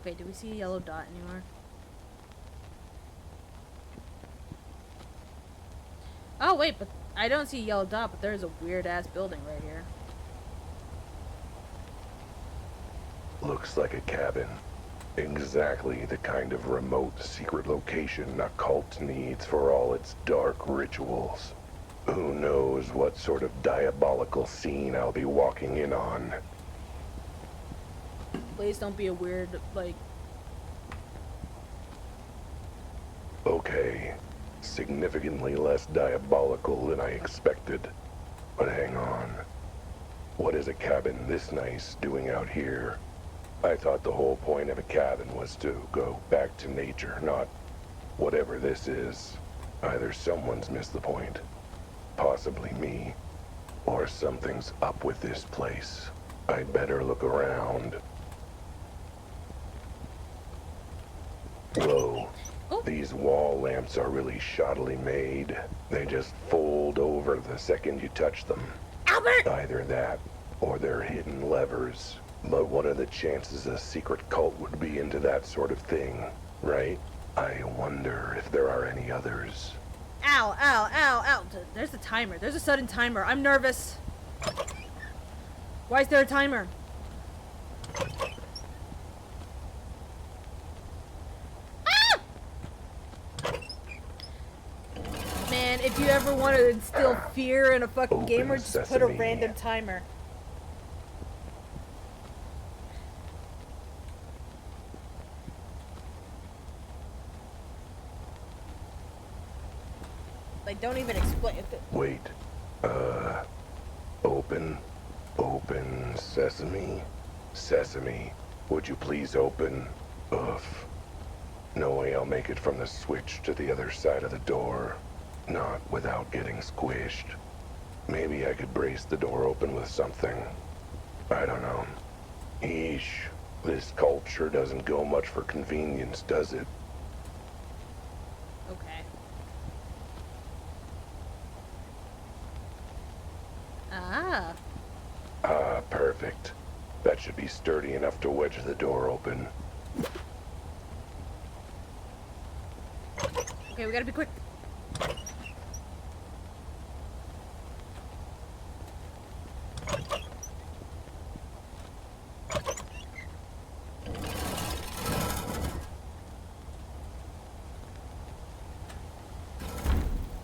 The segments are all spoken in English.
Okay, do we see a yellow dot anywhere? Oh, wait, but I don't see a yellow dot, but there's a weird-ass building right here. Looks like a cabin. Exactly the kind of remote secret location a cult needs for all its dark rituals. Who knows what sort of diabolical scene I'll be walking in on. Please don't be a weird, like... Okay, significantly less diabolical than I expected. But hang on. What is a cabin this nice doing out here? I thought the whole point of a cabin was to go back to nature, not whatever this is. Either someone's missed the point, possibly me, or something's up with this place. I'd better look around. Whoa. Oh. These wall lamps are really shoddily made. They just fold over the second you touch them. Albert! Either that, or they're hidden levers. But what are the chances a secret cult would be into that sort of thing, right? I wonder if there are any others. Ow, ow, ow, ow. There's a timer. There's a sudden timer. I'm nervous. Why is there a timer? Ah! Man, if you ever want to instill fear in a fucking gamer, just put a random timer. Like, don't even explain it. Wait. Open sesame. Sesame, would you please open? Ugh. No way I'll make it from the switch to the other side of the door. Not without getting squished. Maybe I could brace the door open with something. I don't know. Eesh. This culture doesn't go much for convenience, does it? Okay. Ah. Ah, perfect. That should be sturdy enough to wedge the door open. Okay, we gotta be quick.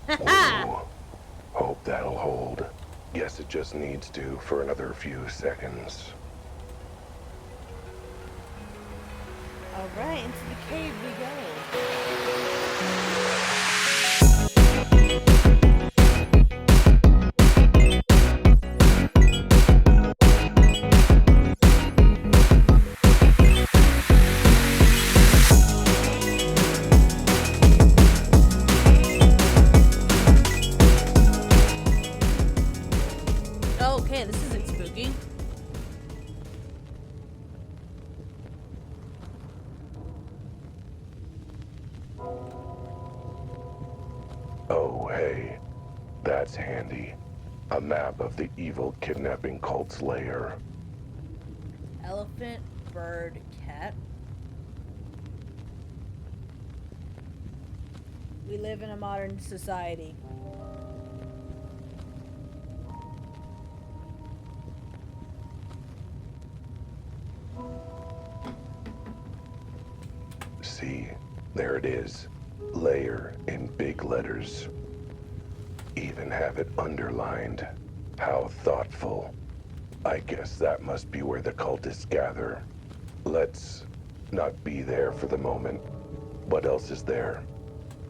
Whoa. Hope that'll hold. Guess it just needs to for another few seconds. Alright, into the cave we go. Okay, this isn't spooky. Oh, hey. That's handy. A map of the evil kidnapping cult's lair. Elephant, bird, cat. We live in a modern society. See, there it is. Lair in big letters. Even have it underlined. How thoughtful. I guess that must be where the cultists gather. Let's not be there for the moment. What else is there?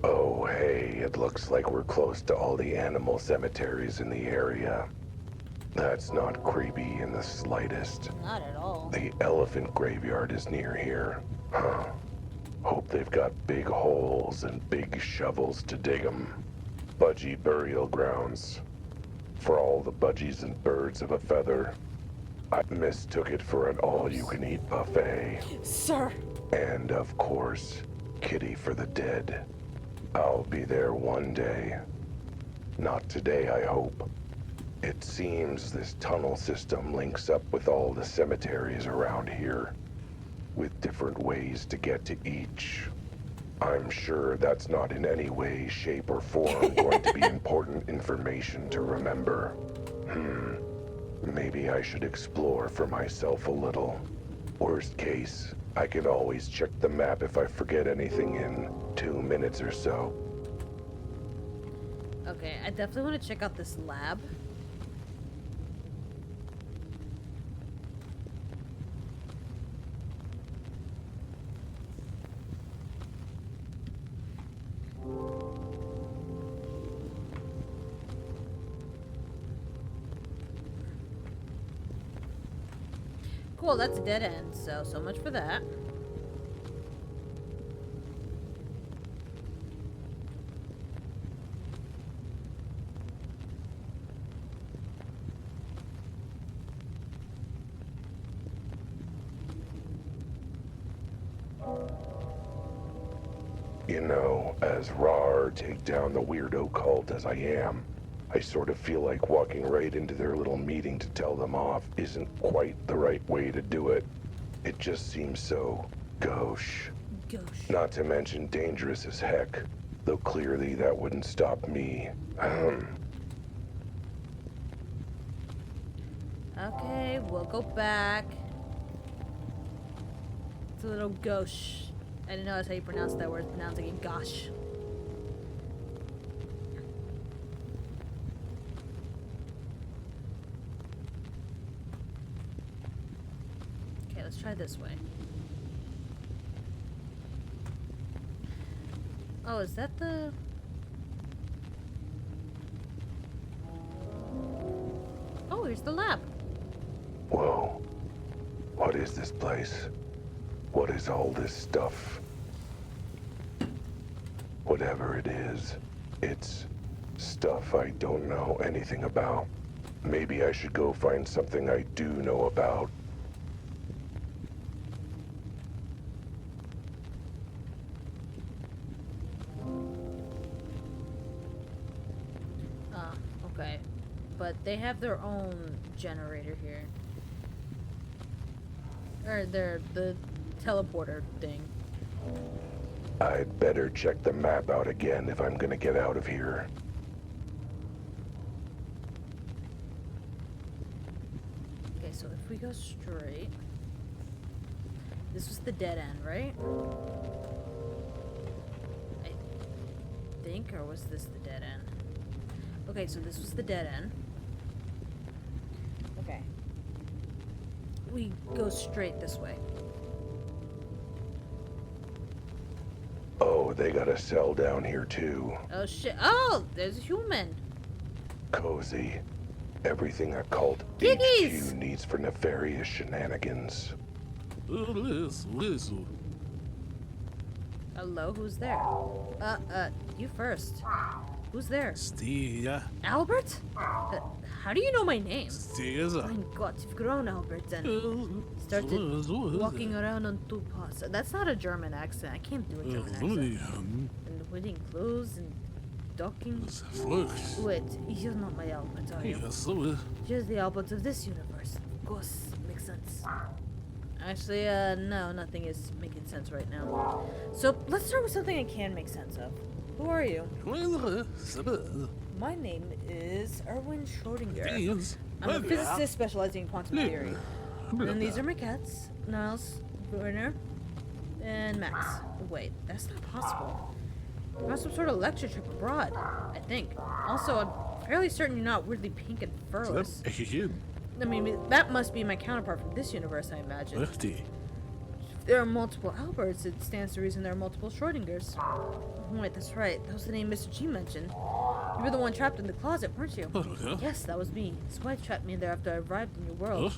Oh, hey, it looks like we're close to all the animal cemeteries in the area. That's not creepy in the slightest. Not at all. The elephant graveyard is near here. Huh. Hope they've got big holes and big shovels to dig 'em. Budgie burial grounds. For all the budgies and birds of a feather. I mistook it for an all-you-can-eat buffet. Sir! And, of course, kitty for the dead. I'll be there one day. Not today, I hope. It seems this tunnel system links up with all the cemeteries around here. with different ways to get to each. I'm sure that's not in any way, shape, or form going to be important information to remember. Maybe I should explore for myself a little. Worst case, I can always check the map if I forget anything in 2 minutes or so. Okay, I definitely want to check out this lab. Cool, that's a dead end, so much for that. You know, as raw take down the weirdo cult as I am, I sort of feel like walking right into their little meeting to tell them off isn't quite the right way to do it. It just seems so gauche. Gosh. Not to mention dangerous as heck, though clearly that wouldn't stop me. Okay, we'll go back. It's a little gauche. I didn't know that's how you pronounce that word. It's pronounced like a gosh. Okay, let's try this way. Oh, is that the... Oh, here's the lab. Whoa. What is this place? What is all this stuff? Whatever it is, it's stuff I don't know anything about. Maybe I should go find something I do know about. Okay. But they have their own generator here. Or the teleporter thing. I'd better check the map out again if I'm gonna get out of here. Okay, so if we go straight... This was the dead end, right? I think, or was this the dead end? Okay, so this was the dead end. Okay. We go straight this way. Oh, they got a cell down here too. Oh shit. Oh, there's a human. Cozy. Everything a cult Piggies! HQ needs for nefarious shenanigans. Hello, who's there? You first. Who's there? Stia. Albert? How do you know my name? My God, you've grown, Albert, and started walking around on two paws. That's not a German accent. I can't do a German accent. And wearing clothes and talking. Wait, you're not my Albert, are you? You're the Albert of this universe. Of course, makes sense. Actually, no, nothing is making sense right now. So, let's start with something I can make sense of. Who are you? My name is Erwin Schrödinger. I'm a physicist specializing in quantum theory. And these are my cats, Niles, Werner, and Max. Wait, that's not possible. You're on some sort of lecture trip abroad, I think. Also, I'm fairly certain you're not weirdly pink and furless. I mean, that must be my counterpart from this universe, I imagine. If there are multiple Alberts, it stands to reason there are multiple Schrödingers. Wait, that's right. That was the name Mr. G mentioned. You were the one trapped in the closet, weren't you? Yes, that was me. His wife trapped me in there after I arrived in your world.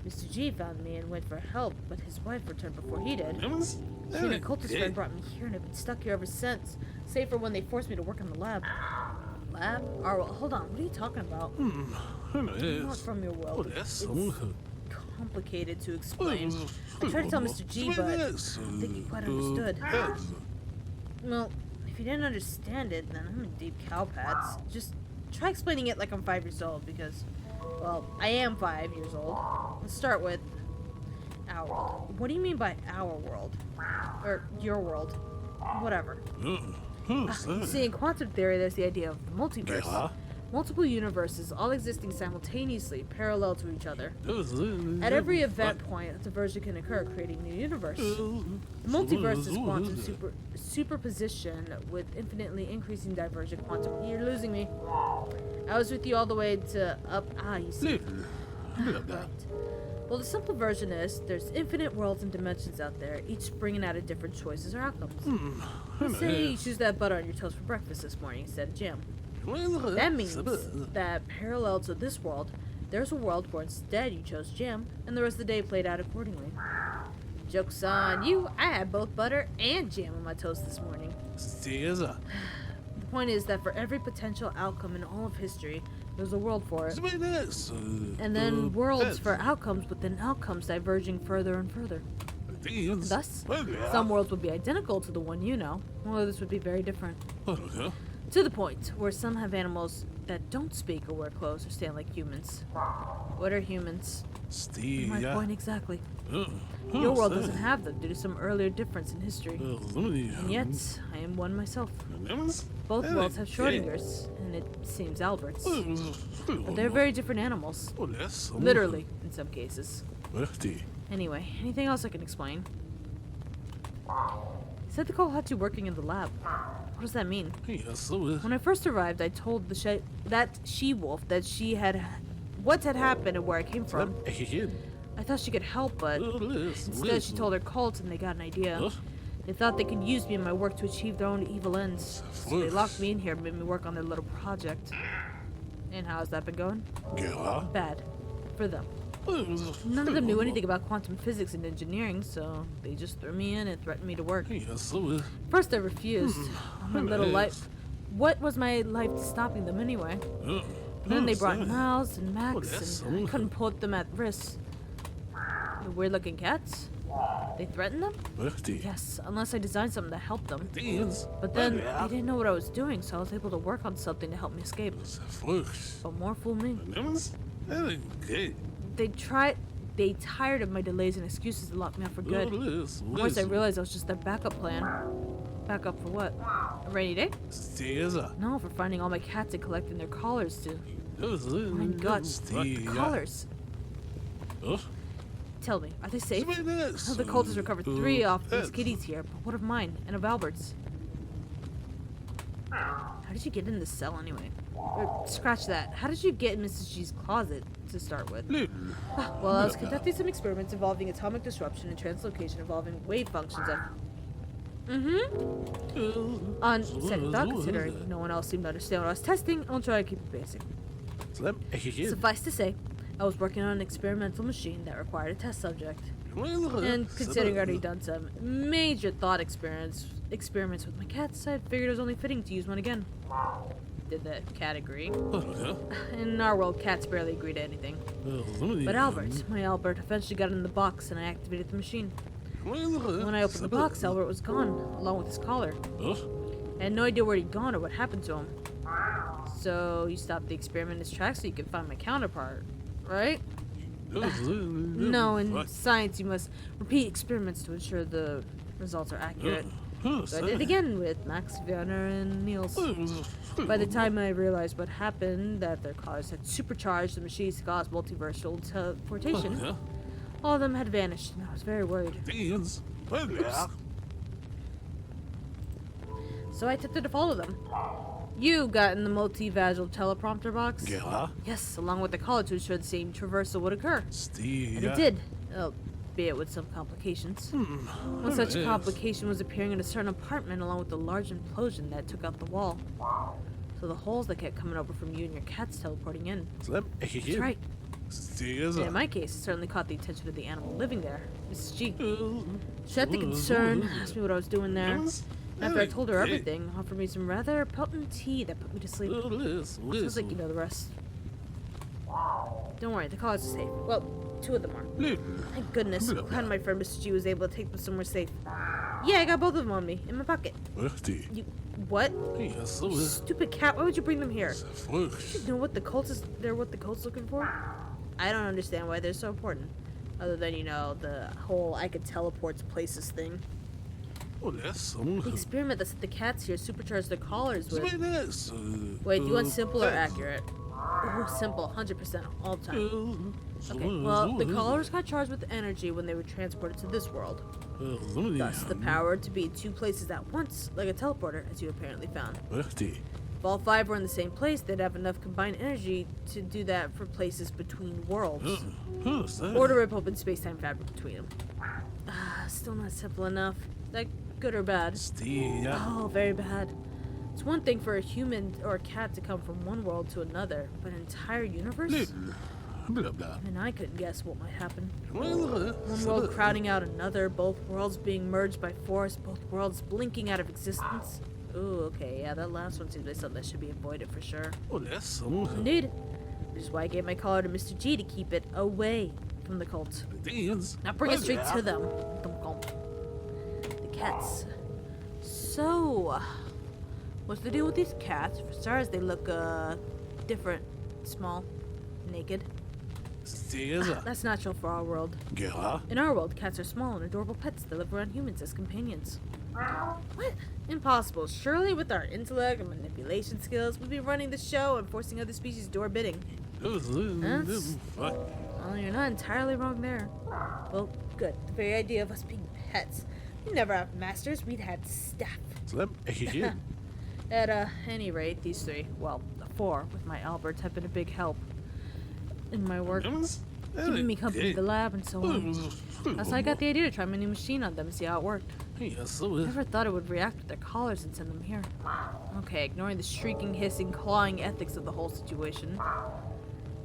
Mr. G found me and went for help, but his wife returned before he did. He and a cultist friend brought me here, and I've been stuck here ever since. Save for when they forced me to work in the lab. Lab? Oh, well, hold on. What are you talking about? I'm not from your world. It's complicated to explain. I tried to tell Mr. G, but I don't think he quite understood. Well, if you didn't understand it, then I'm in deep cow pads. Just try explaining it like I'm 5 years old, because, well, I am 5 years old. Let's start with, Our world. What do you mean by our world? Or your world? Whatever. See, in quantum theory, there's the idea of the multiverse. Multiple universes, all existing simultaneously, parallel to each other. At every event point, a diversion can occur, creating a new universe. The multiverse is quantum superposition with infinitely increasing divergent quantum. You're losing me. I was with you all the way to up. You see. Right. Well, the simple version is there's infinite worlds and dimensions out there, each bringing out a different choices or outcomes. Let's say you choose that butter on your toast for breakfast this morning instead of jam. That means that parallel to this world, there's a world where instead you chose jam, and the rest of the day played out accordingly. Joke's on you, I had both butter and jam on my toast this morning. The point is that for every potential outcome in all of history, there's a world for it. And then worlds for outcomes within outcomes diverging further and further. Thus, some worlds would be identical to the one you know, while others would be very different. To the point where some have animals that don't speak or wear clothes or stand like humans. What are humans? My point exactly. Your world doesn't have them due to some earlier difference in history. And yet, I am one myself. Both worlds have Schrödingers, and it seems Alberts. But they're very different animals. Literally, in some cases. Anyway, anything else I can explain? He said the call had you working in the lab. What does that mean? When I first arrived, I told that she-wolf that what had happened and where I came from. I thought she could help, but instead she told her cult and they got an idea. They thought they could use me in my work to achieve their own evil ends. So they locked me in here and made me work on their little project. And how has that been going? Bad. For them. None of them knew anything about quantum physics and engineering, so they just threw me in and threatened me to work. First I refused. My little life. What was my life stopping them anyway? Then they brought Miles and Max, and I couldn't put them at risk. The weird-looking cats? They threatened them? Yes, unless I designed something to help them. But then they didn't know what I was doing, so I was able to work on something to help me escape. But more fool me. They tired of my delays and excuses to lock me up for good. Of course, I realized I was just their backup plan. Backup for what? A rainy day? No, for finding all my cats and collecting their collars too. My God, collars. Tell me, are they safe? The cult has recovered 3 off these kitties here, but what of mine and of Albert's? How did you get in this cell anyway? Scratch that. How did you get in Mrs. G's closet to start with? Well, I was conducting some experiments involving atomic disruption and translocation involving wave functions of... On second thought, considering no one else seemed to understand what I was testing, I'll try to keep it basic. Suffice to say, I was working on an experimental machine that required a test subject. And considering I'd already done some major thought experiments with my cats, I figured it was only fitting to use one again. Did the cat agree? In our world, cats barely agree to anything. But my Albert, eventually got in the box and I activated the machine. When I opened the box, Albert was gone, along with his collar. I had no idea where he'd gone or what happened to him. So you stopped the experiment in its tracks so you could find my counterpart, right? No, in science you must repeat experiments to ensure the results are accurate. So I did it again with Max, Werner, and Niels. By the time I realized what happened, that their cars had supercharged the machines to cause multiversal teleportation, all of them had vanished, and I was very worried. Oops. So I attempted to follow them. You got in the multi-vagal teleprompter box? Yes, along with the collar to ensure the same traversal would occur. And it did, albeit with some complications. One such complication was appearing in a certain apartment along with the large implosion that took out the wall. So the holes that kept coming over from you and your cats teleporting in. That's right. And in my case, it certainly caught the attention of the animal living there, Mrs. G. She had the concern, asked me what I was doing there. After I told her everything, offered me some rather potent tea that put me to sleep. Sounds like you know the rest. Don't worry, the collars are safe. Well, 2 of them are. Thank goodness. I'm glad my friend Mr. G was able to take them somewhere safe. Yeah, I got both of them on me, in my pocket. You... What? You stupid cat, why would you bring them here? You know what the cult is... They're what the cult's looking for? I don't understand why they're so important. Other than, you know, the whole I could teleport to places thing. The experiment that set the cats here supercharged their collars with. Wait, do you want simple or accurate? Oh, simple, 100% all the time. Okay, well, the collars got charged with energy when they were transported to this world. Thus, the power to be in two places at once, like a teleporter, as you apparently found. If all five were in the same place, they'd have enough combined energy to do that for places between worlds. Or to rip open space-time fabric between them. Still not simple enough. Like, good or bad? Oh, very bad. It's one thing for a human or a cat to come from one world to another, but an entire universe? And I couldn't guess what might happen. One world crowding out another, both worlds being merged by force, both worlds blinking out of existence. Ooh, okay, yeah, that last one seems like something that should be avoided for sure. Indeed. Which is why I gave my collar to Mr. G to keep it away from the cult. Now bring it straight to them. The cats. So, what's the deal with these cats? For starters, they look, different. Small. Naked. That's natural for our world. In our world, cats are small and adorable pets that live around humans as companions. What? Impossible. Surely with our intellect and manipulation skills, we'd be running the show and forcing other species to do our bidding. Well, you're not entirely wrong there. Well, good. The very idea of us being pets. We'd never have masters, we'd have staff. At any rate, these three, well, four with my Alberts have been a big help in my work, keeping me company in the lab and so on. That's how I got the idea to try my new machine on them and see how it worked. Never thought it would react with their collars and send them here. Okay, ignoring the shrieking, hissing, clawing ethics of the whole situation.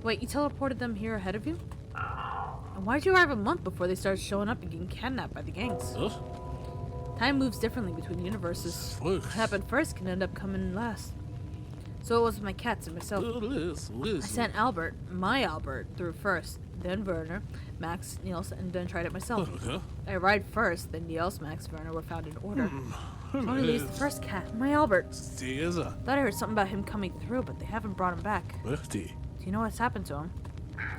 Wait, you teleported them here ahead of you? And why'd you arrive a month before they started showing up and getting kidnapped by the gangs? Time moves differently between universes. What happened first can end up coming last. So it was with my cats and myself. I sent Albert, my Albert, through first, then Werner, Max, Niels, and then tried it myself. I arrived first, then Niels, Max, Werner were found in order. Only leaves the first cat, my Albert. Thought I heard something about him coming through, but they haven't brought him back. Do you know what's happened to him?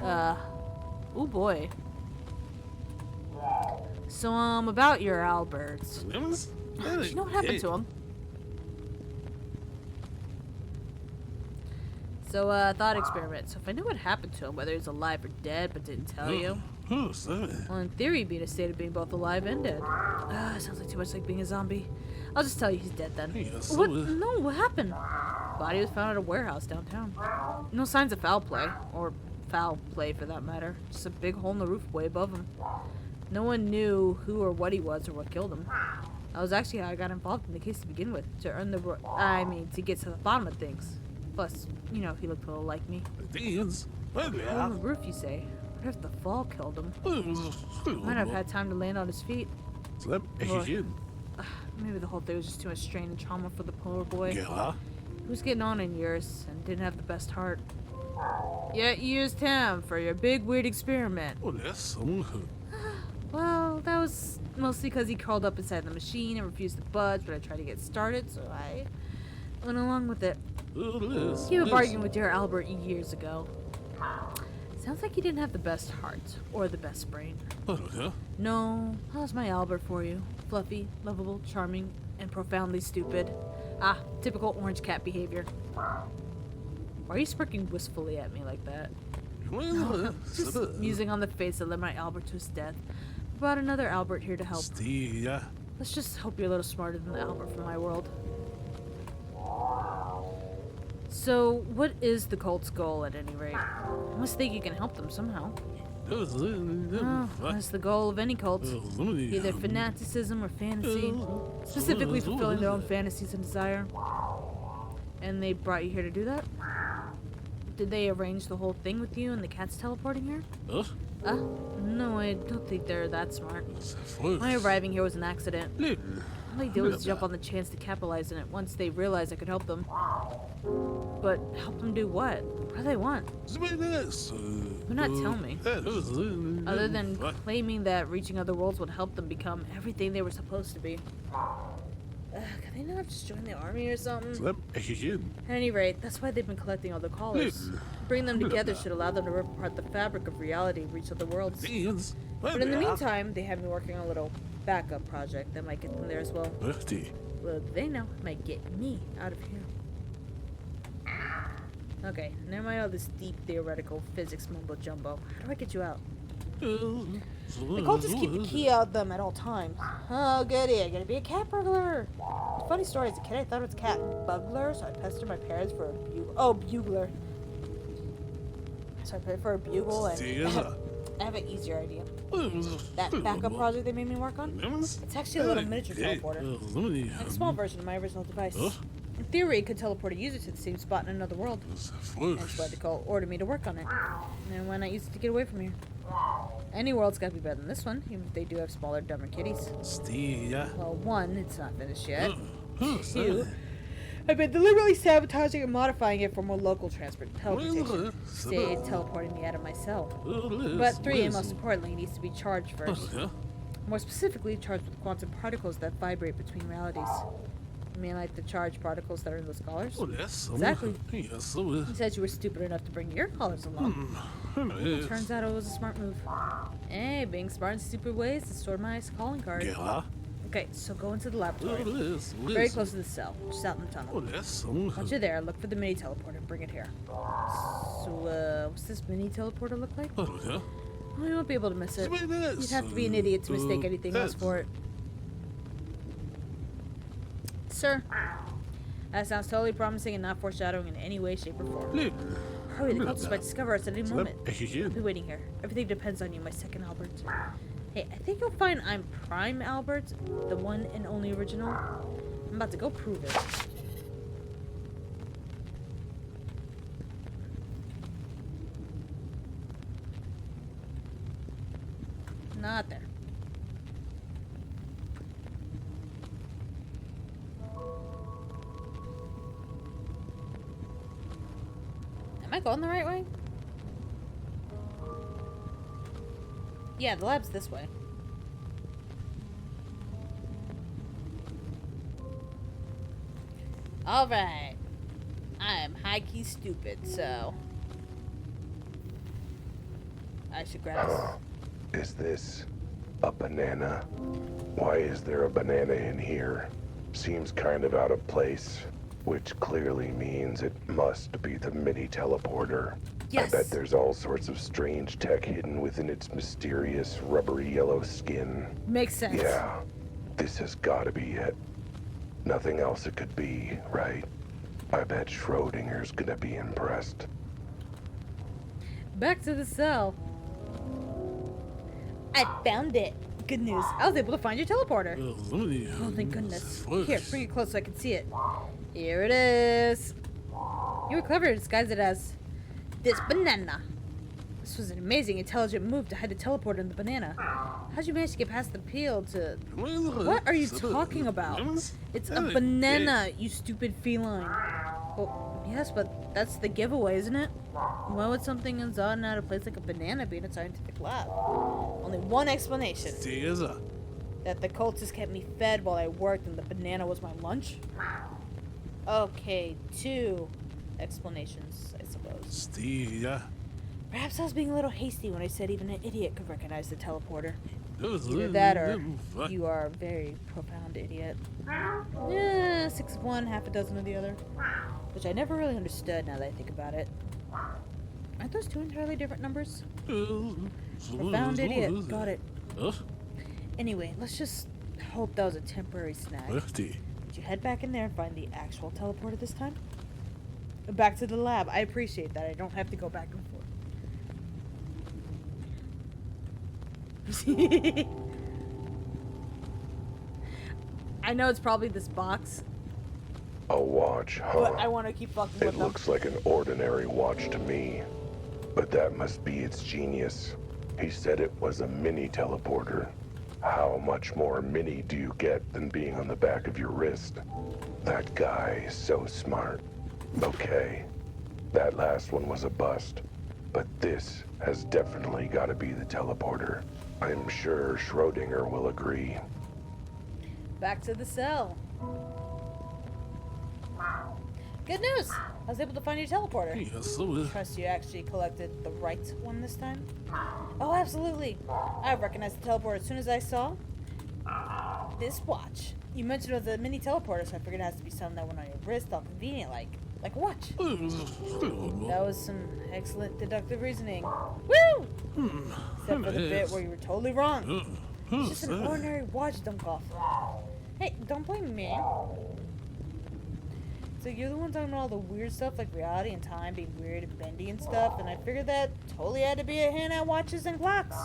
Oh boy. So, about your Alberts. Do you know what happened to him? So, thought experiment. So if I knew what happened to him, whether he was alive or dead, but didn't tell you. Well, in theory, he'd be in a state of being both alive and dead. Sounds like too much like being a zombie. I'll just tell you he's dead then. What? No, what happened? Body was found at a warehouse downtown. No signs of foul play, or foul play for that matter. Just a big hole in the roof way above him. No one knew who or what he was or what killed him. That was actually how I got involved in the case to begin with, to earn the to get to the bottom of things. Plus, you know, he looked a little like me. On the roof, you say? What if the fall killed him? Might have had time to land on his feet. Or, maybe the whole thing was just too much strain and trauma for the poor boy. He was getting on in years and didn't have the best heart. Yet you used him for your big weird experiment. Well, that was mostly because he crawled up inside the machine and refused to budge when I tried to get started, so I went along with it. You were arguing with dear Albert years ago. Sounds like he didn't have the best heart, or the best brain. No, how's my Albert for you? Fluffy, lovable, charming, and profoundly stupid. Typical orange cat behavior. Why are you smirking wistfully at me like that? Just musing on the face that led my Albert to his death. Brought another Albert here to help. Let's just hope you're a little smarter than the Albert from my world. So, what is the cult's goal at any rate? I must think you can help them somehow. That's the goal of any cult. Either fanaticism or fantasy. Specifically fulfilling their own fantasies and desire. And they brought you here to do that? Did they arrange the whole thing with you and the cats teleporting here? No, I don't think they're that smart. My arriving here was an accident. All they did was jump on the chance to capitalize on it once they realized I could help them. But help them do what? What do they want? Why not tell me? Other than claiming that reaching other worlds would help them become everything they were supposed to be. Can they not just join the army or something? Slap At any rate, that's why they've been collecting all the collars. Bring them together should allow them to rip apart the fabric of reality and reach other worlds. But in the meantime, they have me working on a little backup project that might get them there as well. Well, they know might get me out of here. Okay, never mind all this deep theoretical physics mumbo jumbo. How do I get you out? The cultists keep the key out them at all times. Oh, goody, I gotta be a cat burglar. Funny story, as a kid I thought it was cat bugler, so I pestered my parents for a bugler. So I paid for a bugle, and I have an easier idea. That backup project they made me work on? It's actually a little miniature teleporter. Like a small version of my original device. In theory, it could teleport a user to the same spot in another world. That's why the cult ordered me to work on it. And why not use it to get away from here? Any world's gotta be better than this one, even if they do have smaller, dumber kitties. Well, one, it's not finished yet. Two, I've been deliberately sabotaging and modifying it for more local teleportation. Stayed teleporting me out of my cell. But three, and most importantly, it needs to be charged first. More specifically, charged with quantum particles that vibrate between realities. You mean like the charged particles that are in those collars? Exactly. You said you were stupid enough to bring your collars along. Well, turns out it was a smart move. Hey, being smart in stupid ways is sort of my calling card. Okay, so go into the laboratory. Very close to the cell, just out in the tunnel. Once you're there, look for the mini teleporter and bring it here. So, what's this mini teleporter look like? Well, you won't be able to miss it. You'd have to be an idiot to mistake anything else for it. Sir, that sounds totally promising and not foreshadowing in any way, shape, or form. Hurry, the cultists might discover us at any moment. I'll be waiting here. Everything depends on you, my second Albert. Hey, I think you'll find I'm Prime Albert, the one and only original. I'm about to go prove it. Not there. Am I going the right way? Yeah, the lab's this way. Alright. I'm high-key stupid, so... I should grab this. Is this a banana? Why is there a banana in here? Seems kind of out of place. Which clearly means it must be the mini teleporter. Yes. I bet there's all sorts of strange tech hidden within its mysterious rubbery yellow skin. Makes sense. Yeah, this has gotta be it. Nothing else it could be, right? I bet Schrödinger's gonna be impressed. Back to the cell. I found it. Good news. I was able to find your teleporter. Oh, thank goodness. Here, bring it close so I can see it. Here it is. You were clever to disguise it as this banana. This was an amazing, intelligent move to hide the teleporter in the banana. How'd you manage to get past the peel to... What are you talking about? It's a banana, you stupid feline. Well, yes, but that's the giveaway, isn't it? Why would something as odd and out of place like a banana be in a scientific lab? Only one explanation. That the cultists kept me fed while I worked and the banana was my lunch? Okay, two explanations, I suppose. Perhaps I was being a little hasty when I said even an idiot could recognize the teleporter. Either that or you are a very profound idiot. Yeah, 6 of one, half a dozen of the other. Which I never really understood now that I think about it. Aren't those two entirely different numbers? Profound idiot, got it. Anyway, let's just hope that was a temporary snag. Did you head back in there and find the actual teleporter this time? Back to the lab. I appreciate that. I don't have to go back and forth. I know it's probably this box. A watch, huh? But I want to keep fucking with It them. looks like an ordinary watch to me. But that must be its genius. He said it was a mini teleporter. How much more mini do you get than being on the back of your wrist? That guy is so smart. Okay, that last one was a bust. But this has definitely got to be the teleporter. I'm sure Schrödinger will agree. Back to the cell. Good news! I was able to find your teleporter. Trust you actually collected the right one this time? Oh, absolutely. I recognized the teleporter as soon as I saw this watch. You mentioned the mini teleporter, so I figured it has to be something that went on your wrist, all convenient, like a watch. That was some excellent deductive reasoning. Woo! Except for the bit where you were totally wrong. It's just an ordinary watch, dump-off. Hey, don't blame me. So you're the one talking about all the weird stuff like reality and time being weird and bendy and stuff, and I figured that totally had to be a hint at watches and clocks.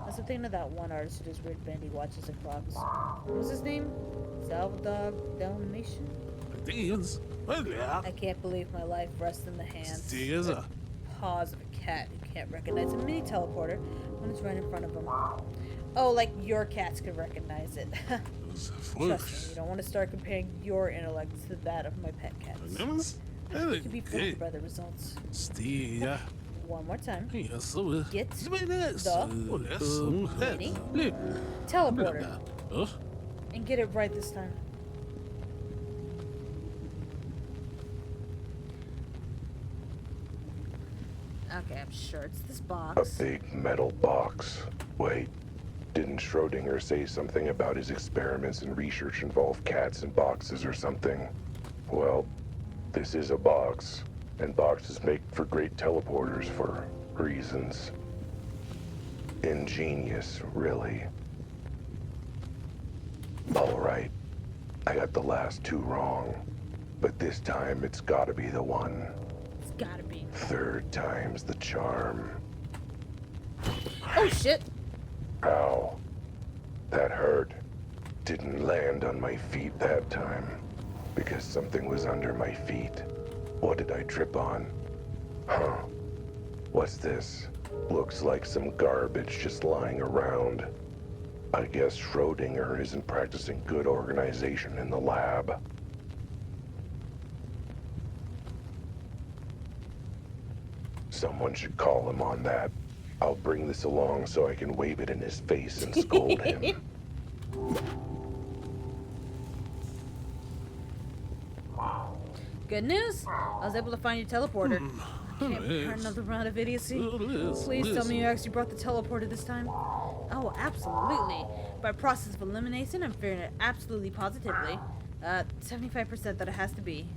That's the thing of that one artist who does weird bendy watches and clocks. What was his name? Salvador Dalmatian? I can't believe my life rests in the hands and paws of a cat who can't recognize a mini teleporter when it's right in front of him. Oh, like your cats could recognize it. Trust me, you don't want to start comparing your intellect to that of my pet cats. You can be fooled by the results. One more time. Get the mini teleporter. And get it right this time. Okay, I'm sure it's this box. A big metal box. Wait, didn't Schrödinger say something about his experiments and research involve cats in boxes or something? Well, this is a box, and boxes make for great teleporters for reasons. Ingenious, really. All right, I got the last two wrong, but this time it's gotta be the one. It's gotta be. Third time's the charm. Oh shit! Ow. That hurt. Didn't land on my feet that time, because something was under my feet. What did I trip on? Huh. What's this? Looks like some garbage just lying around. I guess Schrödinger isn't practicing good organization in the lab. Someone should call him on that. I'll bring this along so I can wave it in his face and scold him. Good news! I was able to find your teleporter. Can't bear another round of idiocy. Please tell me you actually brought the teleporter this time. Oh, absolutely. By process of elimination, I'm figuring it absolutely positively. 75% that it has to be.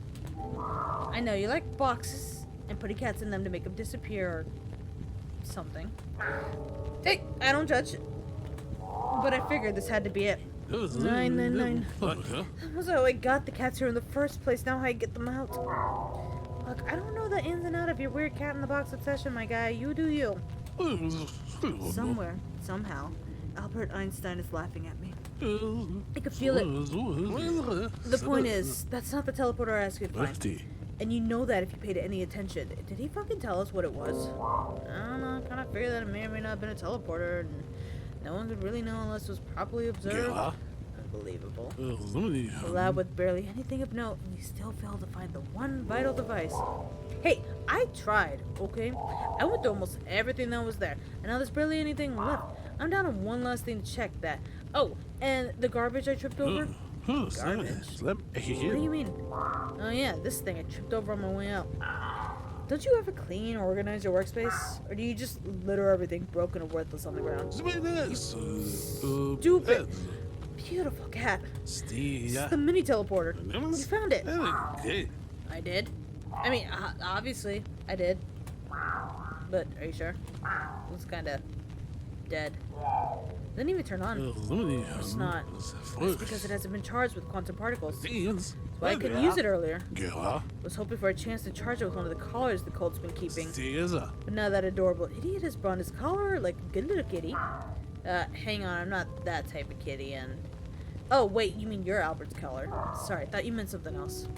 I know you like boxes and putting cats in them to make them disappear or something. Hey, I don't judge. But I figured this had to be it. 999. That was how I got the cats here in the first place. Now I get them out. Look, I don't know the ins and outs of your weird cat in the box obsession, my guy. You do you. Somewhere, somehow, Albert Einstein is laughing at me. I can feel it. The point is, that's not the teleporter I asked you to find. And you know that if you paid any attention. Did he fucking tell us what it was? I don't know, I kind of figured that it may or may not have been a teleporter, and no one could really know unless it was properly observed. Unbelievable. A lab with barely anything of note, and we still failed to find the one vital device. Hey, I tried, okay? I went through almost everything that was there, and now there's barely anything left. I'm down to one last thing to check that. Oh, and the garbage I tripped over? Garbage? What do you mean? Oh yeah, this thing I tripped over on my way out. Don't you ever clean or organize your workspace? Or do you just litter everything broken or worthless on the ground? Stupid! Beautiful cat. This is the mini teleporter. You found it. I did. I mean, obviously, I did. But, are you sure? It was kinda dead. Didn't even turn on. It's not. It's because it hasn't been charged with quantum particles. That's why I couldn't use it earlier. I was hoping for a chance to charge it with one of the collars the cult's been keeping. But now that adorable idiot has brought his collar like a good little kitty. Hang on, I'm not that type of kitty, and... Oh, wait, you mean you're Albert's collar. Sorry, I thought you meant something else.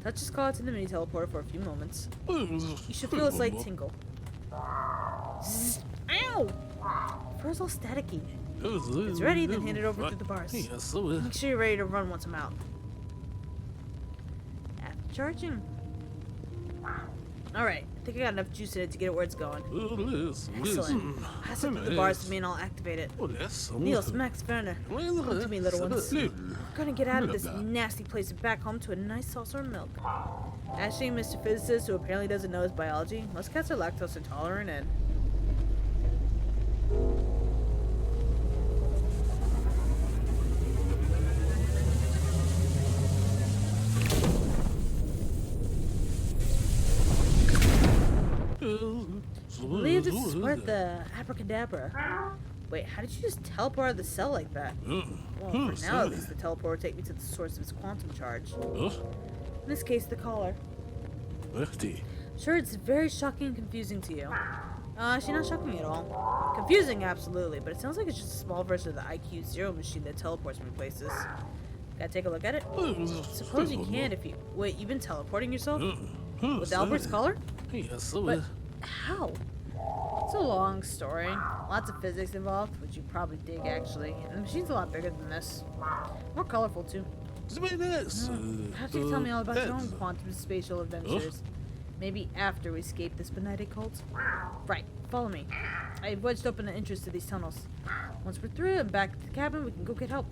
Touch his collar to the mini teleporter for a few moments. You should feel a slight tingle. Zzz. Ow! Fur's all staticky. It's ready, then hand it over through the bars. Make sure you're ready to run once I'm out. After charging. Alright, think I got enough juice in it to get it where it's going. Excellent. Pass it through the bars to me and I'll activate it. Niels, Max, Werner, come to me, little ones. We're gonna get out of this nasty place and back home to a nice saucer of milk. Ashley, Mr. Physicist, who apparently doesn't know his biology. Most cats are lactose intolerant and... Believe this is worth the abracadabra. Wait, how did you just teleport out of the cell like that? Well, for now at least the teleport will take me to the source of its quantum charge. In this case, the collar. Sure, it's very shocking and confusing to you. Actually, not shocking at all. Confusing, absolutely, but it sounds like it's just a small version of the IQ Zero machine that teleports me places. Gotta take a look at it? Suppose you can if you... Wait, you've been teleporting yourself? With Albert's collar? But how? It's a long story. Lots of physics involved, which you probably dig actually. And the machine's a lot bigger than this. More colorful too. Perhaps you can tell me all about your own quantum spatial adventures. Maybe after we escape this benighted cult. Right, follow me. I've wedged open an entrance to these tunnels. Once we're through and back to the cabin, we can go get help.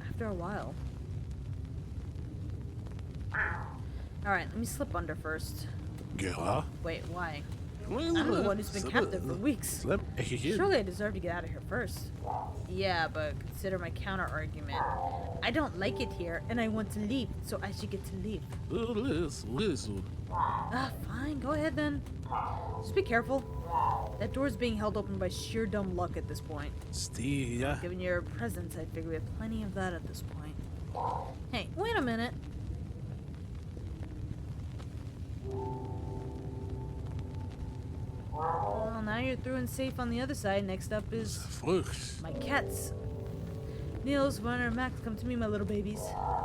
After a while. Alright, let me slip under first. Wait, why? I'm the one who's been captive for weeks. Surely I deserve to get out of here first. Yeah, but consider my counter argument. I don't like it here, and I want to leave, so I should get to leave. Fine, go ahead then. Just be careful. That door's being held open by sheer dumb luck at this point. Given your presence, I figure we have plenty of that at this point. Hey, wait a minute. Well, now you're through and safe on the other side. Next up is my cats. Niels, Werner, Max, come to me, my little babies.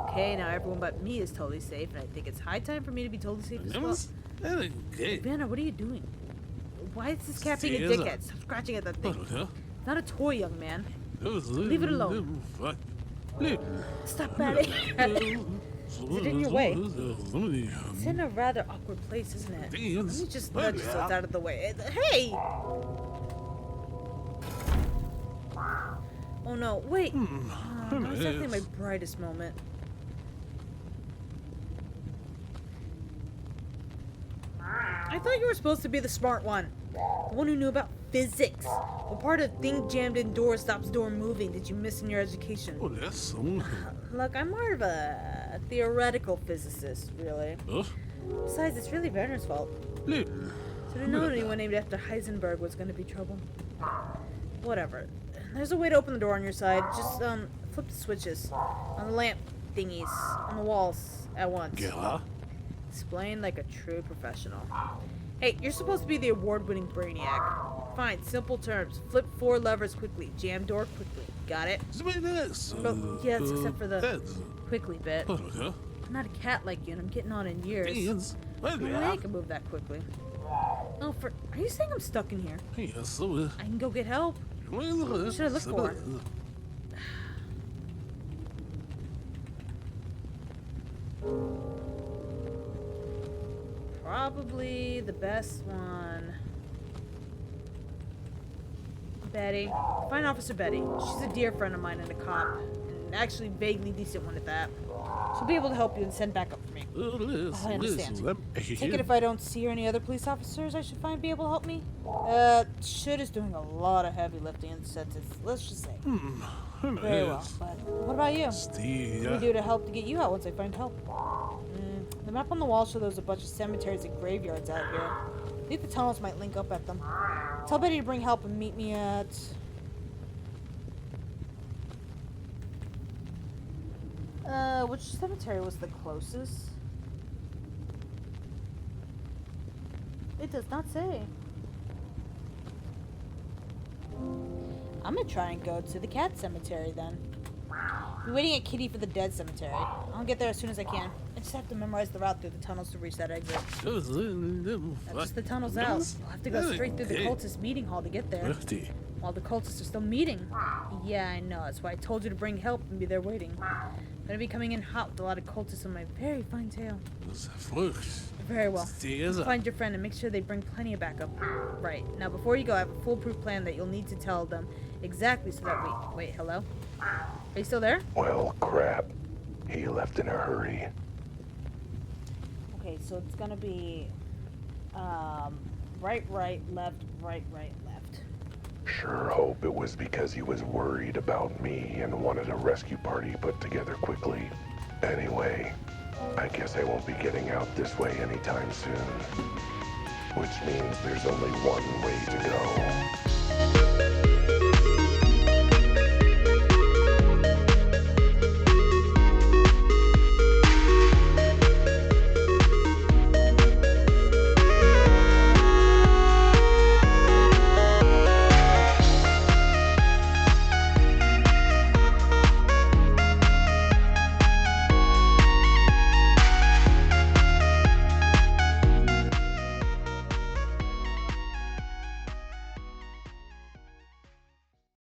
Okay, now everyone but me is totally safe, and I think it's high time for me to be totally safe as well. Werner, what are you doing? Why is this cat being a dickhead? Stop scratching at that thing. It's not a toy, young man. Leave it alone. Stop batting. Is it in your way? It's in a rather awkward place, isn't it? Let me just nudge so it's out of the way. Hey! Oh no, wait. That was definitely my brightest moment. I thought you were supposed to be the smart one. The one who knew about physics. What part of thing jammed in door stops door moving did you miss in your education? Look, I'm more of a theoretical physicist, really. Besides, it's really Werner's fault. Should have known anyone named after Heisenberg was going to be trouble. Whatever. There's a way to open the door on your side. Just flip the switches on the lamp thingies on the walls at once. Explain like a true professional. Hey, you're supposed to be the award-winning brainiac. Fine, simple terms. Flip 4 levers quickly. Jam door quickly. Got it? Oh, yes, except for the quickly bit. I'm not a cat like you, and I'm getting on in years. No way I can move that quickly. Oh, are you saying I'm stuck in here? I can go get help. What should I look for? Probably the best one. Betty. Find Officer Betty. She's a dear friend of mine and a cop. And actually vaguely decent one at that. She'll be able to help you and send backup for me. Oh, I understand. Take it if I don't see any other police officers I should find be able to help me? Should is doing a lot of heavy lifting in the sentence. Let's just say. Very well. But what about you? What do we do to help to get you out once I find help? The map on the wall shows there's a bunch of cemeteries and graveyards out here. I think the tunnels might link up at them. Tell Betty to bring help and meet me at... which cemetery was the closest? It does not say. I'm gonna try and go to the cat cemetery then. I'm waiting at Kitty for the dead cemetery. I'll get there as soon as I can. I just have to memorize the route through the tunnels to reach that exit. That's just the tunnels out. I'll have to go straight through the cultist meeting hall to get there. While the cultists are still meeting. Yeah, I know. That's why I told you to bring help and be there waiting. Gonna be coming in hot with a lot of cultists on my very fine tail. Very well. Find your friend and make sure they bring plenty of backup. Right. Now, before you go, I have a foolproof plan that you'll need to tell them exactly so that we... Wait, hello? Are you still there? Well, crap. He left in a hurry. Okay, so it's gonna be... right, left, right, left. Sure hope it was because he was worried about me and wanted a rescue party put together quickly. Anyway, I guess I won't be getting out this way anytime soon. Which means there's only one way to go.